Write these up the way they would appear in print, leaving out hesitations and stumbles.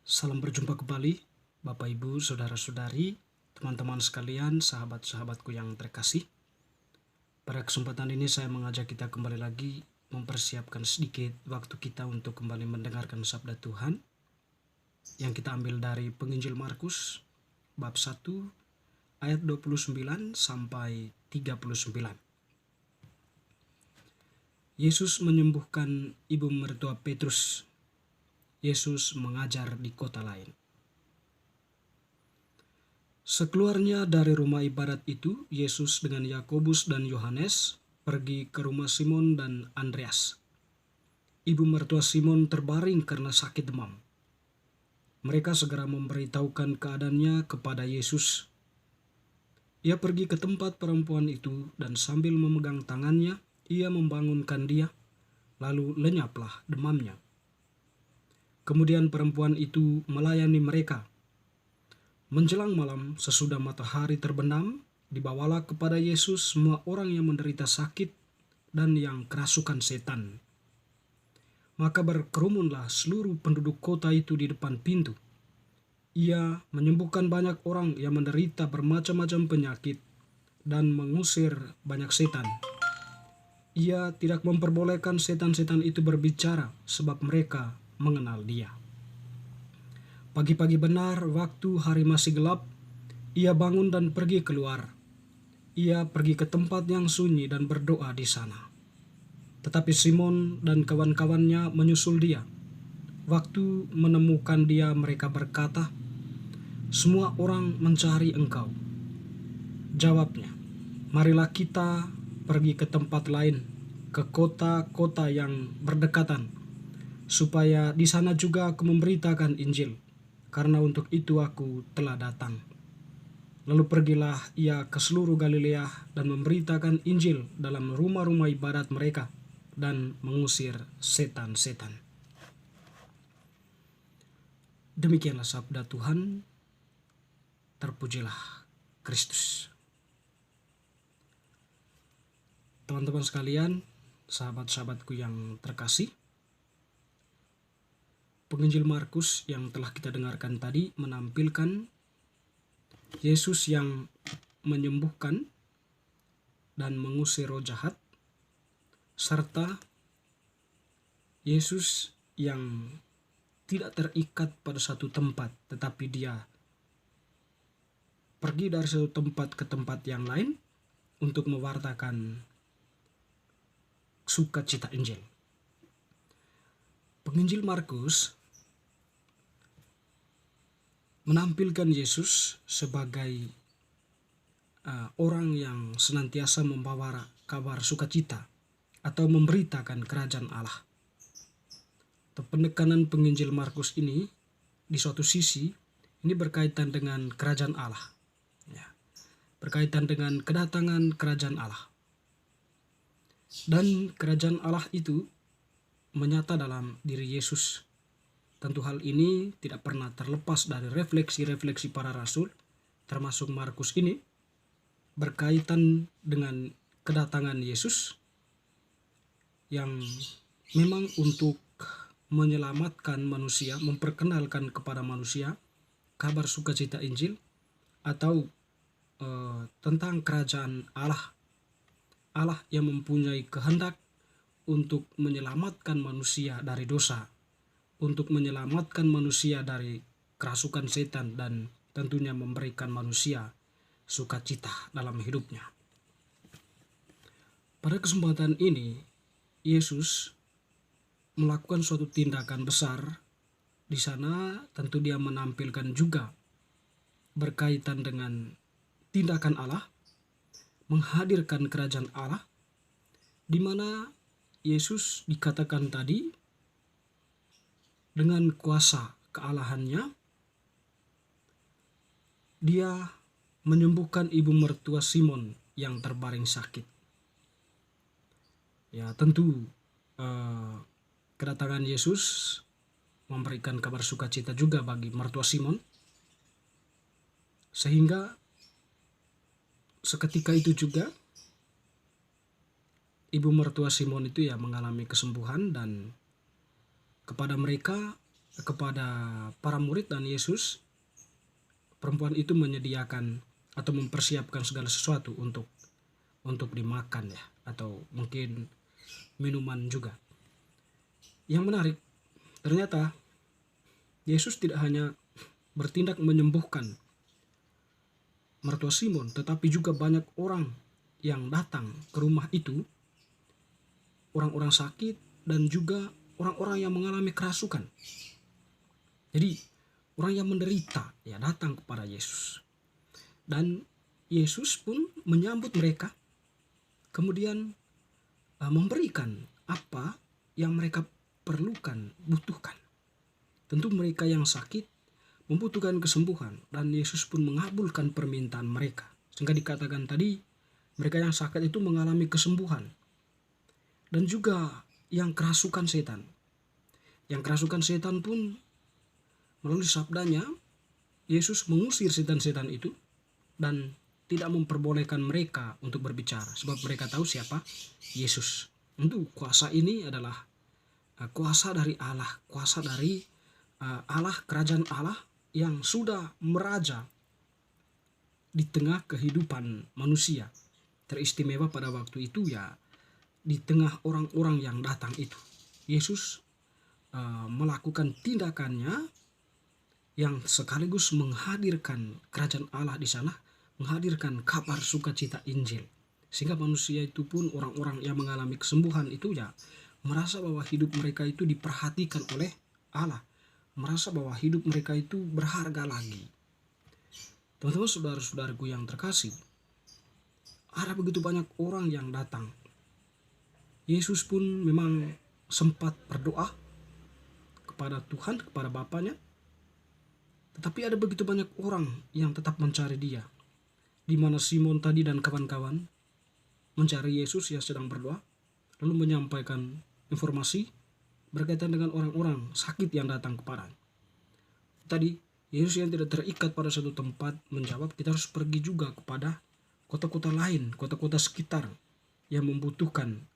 Salam berjumpa kembali, Bapak Ibu, Saudara-saudari, teman-teman sekalian, sahabat-sahabatku yang terkasih. Pada kesempatan ini saya mengajak kita kembali lagi mempersiapkan sedikit waktu kita untuk kembali mendengarkan sabda Tuhan yang kita ambil dari Penginjil Markus bab 1 ayat 29 sampai 39. Yesus menyembuhkan ibu mertua Petrus. Yesus mengajar di kota lain. Sekeluarnya dari rumah ibadat itu, Yesus dengan Yakobus dan Yohanes pergi ke rumah Simon dan Andreas. Ibu mertua Simon terbaring karena sakit demam. Mereka segera memberitahukan keadaannya kepada Yesus. Ia pergi ke tempat perempuan itu dan sambil memegang tangannya, ia membangunkan dia, lalu lenyaplah demamnya. Kemudian perempuan itu melayani mereka. Menjelang malam, sesudah matahari terbenam, dibawalah kepada Yesus semua orang yang menderita sakit dan yang kerasukan setan. Maka berkerumunlah seluruh penduduk kota itu di depan pintu. Ia menyembuhkan banyak orang yang menderita bermacam-macam penyakit dan mengusir banyak setan. Ia tidak memperbolehkan setan-setan itu berbicara sebab mereka mengenal dia. Pagi-pagi benar, waktu hari masih gelap, ia bangun dan pergi keluar. Ia pergi ke tempat yang sunyi dan berdoa di sana. Tetapi Simon dan kawan-kawannya menyusul dia. Waktu menemukan dia, mereka berkata, "Semua orang mencari engkau." Jawabnya, "Marilah kita pergi ke tempat lain, ke kota-kota yang berdekatan, supaya di sana juga aku memberitakan Injil, karena untuk itu aku telah datang." Lalu pergilah ia ke seluruh Galilea dan memberitakan Injil dalam rumah-rumah ibadat mereka dan mengusir setan-setan. Demikianlah sabda Tuhan. Terpujilah Kristus. Teman-teman sekalian, sahabat-sahabatku yang terkasih, Penginjil Markus yang telah kita dengarkan tadi menampilkan Yesus yang menyembuhkan dan mengusir roh jahat, serta Yesus yang tidak terikat pada satu tempat, tetapi dia pergi dari satu tempat ke tempat yang lain untuk mewartakan sukacita Injil. Penginjil Markus menampilkan Yesus sebagai orang yang senantiasa membawa kabar sukacita atau memberitakan kerajaan Allah. Penekanan penginjil Markus ini di suatu sisi ini berkaitan dengan kerajaan Allah, berkaitan dengan kedatangan kerajaan Allah. Dan kerajaan Allah itu menyata dalam diri Yesus. Tentu hal ini tidak pernah terlepas dari refleksi-refleksi para rasul, termasuk Markus ini, berkaitan dengan kedatangan Yesus yang memang untuk menyelamatkan manusia, memperkenalkan kepada manusia kabar sukacita Injil atau tentang kerajaan Allah. Allah yang mempunyai kehendak untuk menyelamatkan manusia dari dosa, untuk menyelamatkan manusia dari kerasukan setan, dan tentunya memberikan manusia sukacita dalam hidupnya. Pada kesempatan ini, Yesus melakukan suatu tindakan besar. Di sana tentu dia menampilkan juga berkaitan dengan tindakan Allah, menghadirkan kerajaan Allah, di mana Yesus dikatakan tadi dengan kuasa kealahannya, dia menyembuhkan ibu mertua Simon yang terbaring sakit. Ya, tentu kedatangan Yesus memberikan kabar sukacita juga bagi mertua Simon, sehingga seketika itu juga ibu mertua Simon itu ya mengalami kesembuhan, dan kepada mereka kepada para murid dan Yesus, perempuan itu menyediakan atau mempersiapkan segala sesuatu untuk dimakan ya, atau mungkin minuman juga. Yang menarik, ternyata Yesus tidak hanya bertindak menyembuhkan mertua Simon, tetapi juga banyak orang yang datang ke rumah itu, orang-orang sakit dan juga orang-orang yang mengalami kerasukan. Jadi orang yang menderita ya datang kepada Yesus. Dan Yesus pun menyambut mereka, kemudian memberikan apa yang mereka perlukan, butuhkan. Tentu mereka yang sakit membutuhkan kesembuhan, dan Yesus pun mengabulkan permintaan mereka. Sehingga dikatakan tadi, mereka yang sakit itu mengalami kesembuhan. Dan juga yang kerasukan setan. Yang kerasukan setan pun melalui sabdanya, Yesus mengusir setan-setan itu dan tidak memperbolehkan mereka untuk berbicara. Sebab mereka tahu siapa Yesus. Tentu kuasa ini adalah kuasa dari Allah. Kuasa dari Allah, kerajaan Allah yang sudah meraja di tengah kehidupan manusia. Teristimewa pada waktu itu ya di tengah orang-orang yang datang itu. Yesus melakukan tindakannya yang sekaligus menghadirkan kerajaan Allah di sana, menghadirkan kabar sukacita Injil. Sehingga manusia itu pun, orang-orang yang mengalami kesembuhan itu ya merasa bahwa hidup mereka itu diperhatikan oleh Allah. Merasa bahwa hidup mereka itu berharga lagi. Teman-teman, saudara-saudaraku yang terkasih, ada begitu banyak orang yang datang. Yesus pun memang sempat berdoa kepada Tuhan, kepada Bapanya. Tetapi ada begitu banyak orang yang tetap mencari Dia. Di mana Simon tadi dan kawan-kawan mencari Yesus yang sedang berdoa, lalu menyampaikan informasi berkaitan dengan orang-orang sakit yang datang kepadanya. Tadi Yesus yang tidak terikat pada satu tempat menjawab, kita harus pergi juga kepada kota-kota lain, kota-kota sekitar yang membutuhkan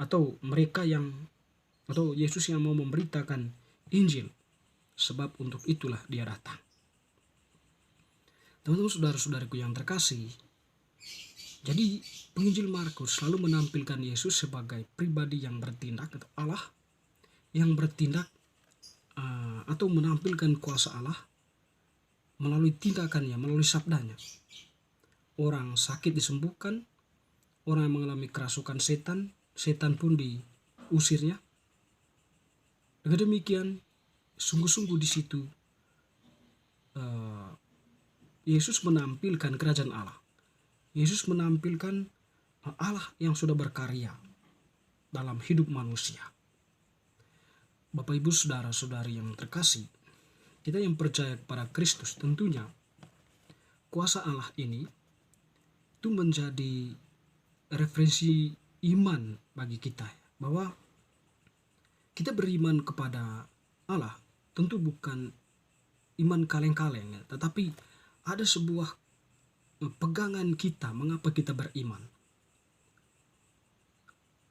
atau mereka yang, atau Yesus yang mau memberitakan Injil. Sebab untuk itulah Dia datang. Teman-teman, saudara-saudaraku yang terkasih, jadi penginjil Markus selalu menampilkan Yesus sebagai pribadi yang bertindak, atau Allah yang bertindak atau menampilkan kuasa Allah melalui tindakannya, melalui sabdanya. Orang sakit disembuhkan, orang yang mengalami kerasukan setan pun diusirnya. Dengan demikian, sungguh-sungguh di situ Yesus menampilkan kerajaan Allah. Yesus menampilkan Allah yang sudah berkarya dalam hidup manusia. Bapak, Ibu, saudara-saudari yang terkasih, kita yang percaya kepada Kristus, tentunya kuasa Allah ini itu menjadi referensi iman bagi kita, bahwa kita beriman kepada Allah tentu bukan iman kaleng-kaleng, tetapi ada sebuah pegangan kita mengapa kita beriman.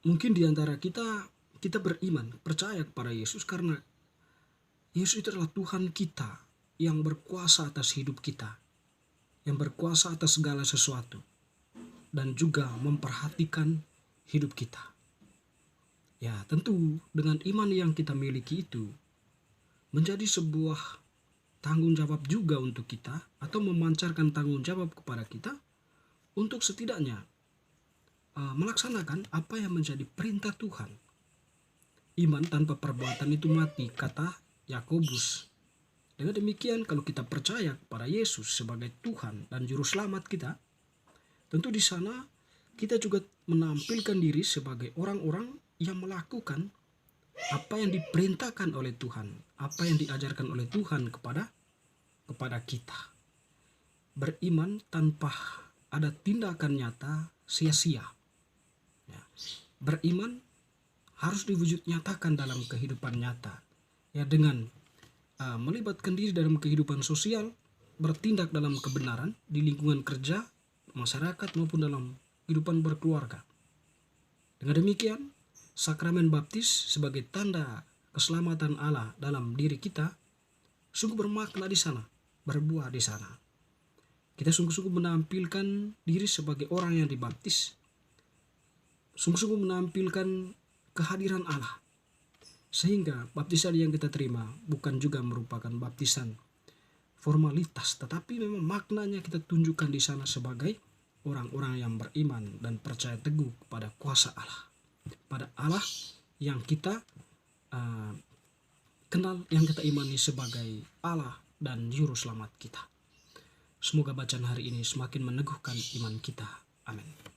Mungkin di antara kita beriman, percaya kepada Yesus karena Yesus itu adalah Tuhan kita yang berkuasa atas hidup kita, yang berkuasa atas segala sesuatu, dan juga memperhatikan hidup kita. Ya, tentu dengan iman yang kita miliki itu menjadi sebuah tanggung jawab juga untuk kita, atau memancarkan tanggung jawab kepada kita untuk setidaknya melaksanakan apa yang menjadi perintah Tuhan. Iman tanpa perbuatan itu mati, kata Yakobus. Dengan demikian, kalau kita percaya kepada Yesus sebagai Tuhan dan Juru Selamat kita, tentu di sana kita juga menampilkan diri sebagai orang-orang yang melakukan apa yang diperintahkan oleh Tuhan, apa yang diajarkan oleh Tuhan kepada kita. Beriman tanpa ada tindakan nyata sia-sia. Ya. Beriman harus diwujud nyatakan dalam kehidupan nyata. Ya, dengan melibatkan diri dalam kehidupan sosial, bertindak dalam kebenaran di lingkungan kerja, masyarakat, maupun dalam kehidupan berkeluarga. Dengan demikian, sakramen baptis sebagai tanda keselamatan Allah dalam diri kita sungguh bermakna di sana, berbuah di sana. Kita sungguh-sungguh menampilkan diri sebagai orang yang dibaptis, sungguh-sungguh menampilkan kehadiran Allah. Sehingga baptisan yang kita terima bukan juga merupakan baptisan formalitas, tetapi memang maknanya kita tunjukkan di sana sebagai orang-orang yang beriman dan percaya teguh pada kuasa Allah, pada Allah yang kita kenal, yang kita imani sebagai Allah dan juru selamat kita. Semoga bacaan hari ini semakin meneguhkan iman kita. Amin.